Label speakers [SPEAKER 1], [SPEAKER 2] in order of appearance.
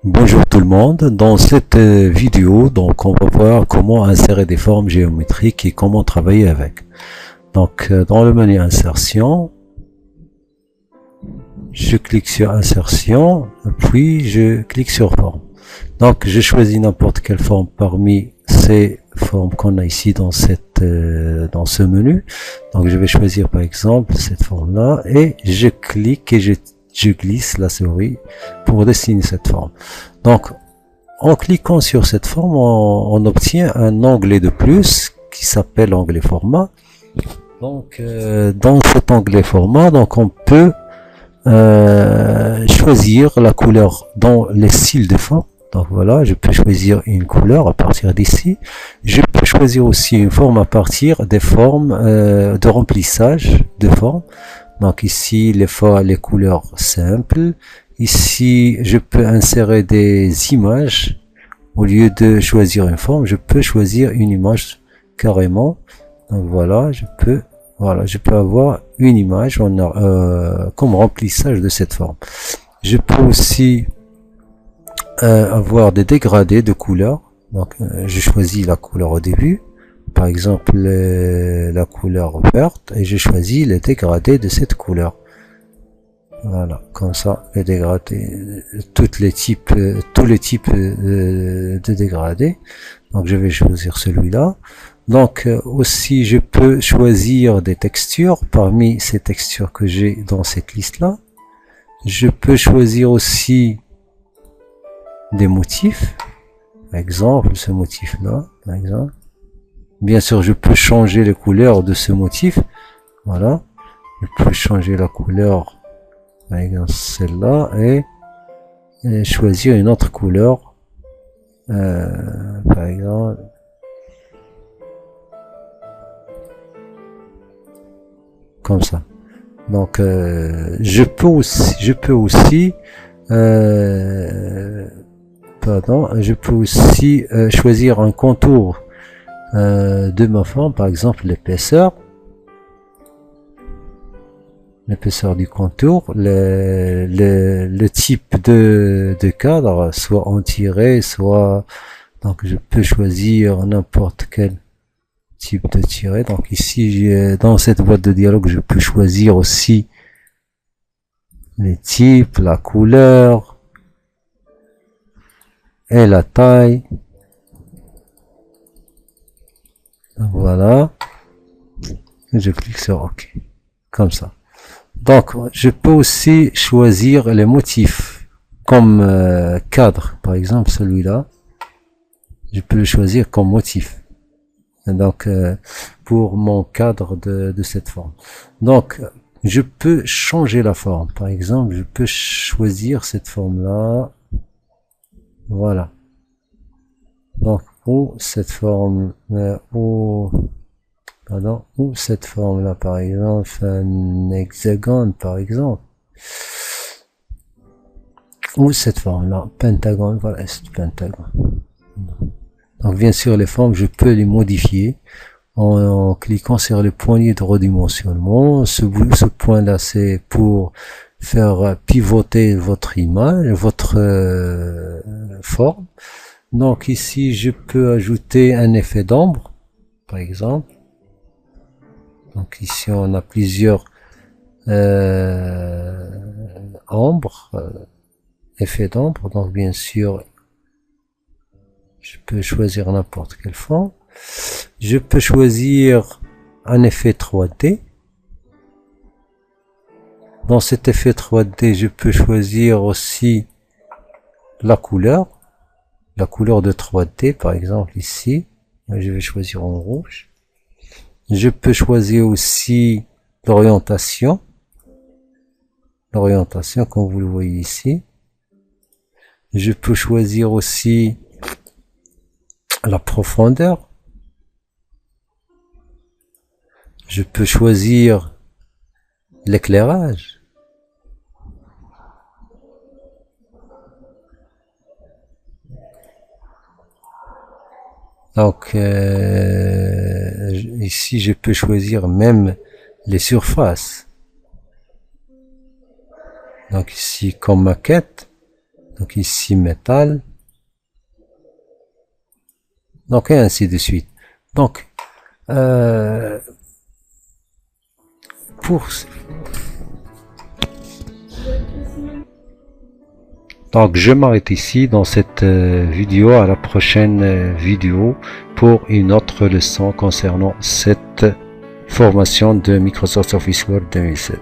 [SPEAKER 1] Bonjour tout le monde, dans cette vidéo, on va voir comment insérer des formes géométriques et comment travailler avec. Dans le menu insertion, je clique sur insertion, puis je clique sur forme. Donc je choisis n'importe quelle forme parmi ces formes qu'on a ici dans ce menu. Donc je vais choisir par exemple cette forme là et je clique et je glisse la souris pour dessiner cette forme. Donc en cliquant sur cette forme, on obtient un onglet de plus qui s'appelle onglet format. Dans cet onglet format, on peut choisir la couleur dans les styles de forme. Donc voilà, je peux choisir une couleur à partir d'ici. Je peux choisir aussi une forme à partir des formes de remplissage de formes. Donc ici, les couleurs simples. Ici, je peux insérer des images. Au lieu de choisir une forme, je peux choisir une image carrément. Donc voilà, je peux avoir une image comme remplissage de cette forme. Je peux aussi avoir des dégradés de couleurs. Donc je choisis la couleur au début, par exemple la couleur verte, et je choisis les dégradés de cette couleur. Voilà, comme ça, les dégradés, tous les types de dégradés. Donc je vais choisir celui-là. Donc aussi je peux choisir des textures parmi ces textures que j'ai dans cette liste là. Je peux choisir aussi des motifs, par exemple ce motif là, par exemple. Bien sûr je peux changer les couleurs de ce motif. Voilà, je peux changer la couleur, par exemple celle-là, et choisir une autre couleur, par exemple comme ça. Donc je peux aussi choisir un contour de ma forme, par exemple l'épaisseur du contour, le type de cadre, soit en tiré, soit, donc je peux choisir n'importe quel type de tiré. Donc ici, dans cette boîte de dialogue, je peux choisir aussi les types, la couleur et la taille. Donc voilà, je clique sur OK, comme ça. Donc je peux aussi choisir les motifs comme cadre, par exemple celui-là, je peux le choisir comme motif. Donc pour mon cadre de cette forme. Donc je peux changer la forme, par exemple je peux choisir cette forme là, voilà. Donc ou cette forme ou cette forme là, par exemple un hexagone, par exemple, ou cette forme là, pentagone, voilà, c'est pentagone. Donc bien sûr les formes je peux les modifier en cliquant sur le poignet de redimensionnement. Ce point là c'est pour faire pivoter votre image, votre forme. Donc ici je peux ajouter un effet d'ombre, par exemple. Donc ici on a plusieurs ombres, effets d'ombre. Donc bien sûr je peux choisir n'importe quelle forme. Je peux choisir un effet 3D. Dans cet effet 3D, je peux choisir aussi la couleur de 3D, par exemple ici. Je vais choisir en rouge. Je peux choisir aussi l'orientation. L'orientation, comme vous le voyez ici. Je peux choisir aussi la profondeur. Je peux choisir l'éclairage. Donc ici je peux choisir même les surfaces. Donc ici comme maquette, Donc ici métal. Donc et ainsi de suite. Donc pour donc je m'arrête ici dans cette vidéo. À la prochaine vidéo pour une autre leçon concernant cette formation de Microsoft Office Word 2007.